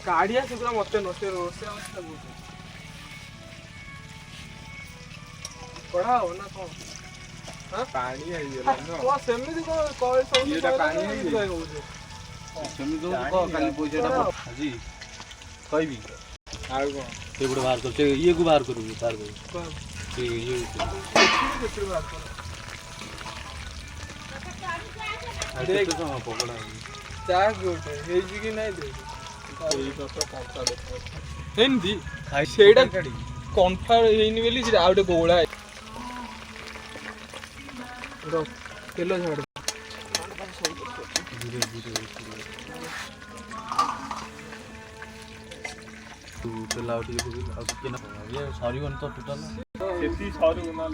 काढ़िया से मत नसे रोसे पढ़ा हो ना कौन हां पानी आई गेला न सेमिति को कॉल सब ये पानी आई गेला सेमिति को खाली पैसाटा हाजी कहबी आ को से बड़ बाहर कर से ये को बाहर करू ये बाहर कर देख तो पकड़ा चाह गोटे हे जी की नहीं दे एई तो कंफा देखो हिंदी खाई सेडा कंफा हेनी बेली से आउटे गोळा रो तेलो झाड़ धीरे धीरे तू तेला उठी आ के ना ये सॉरी वन तो टोटल सेती सॉरी वन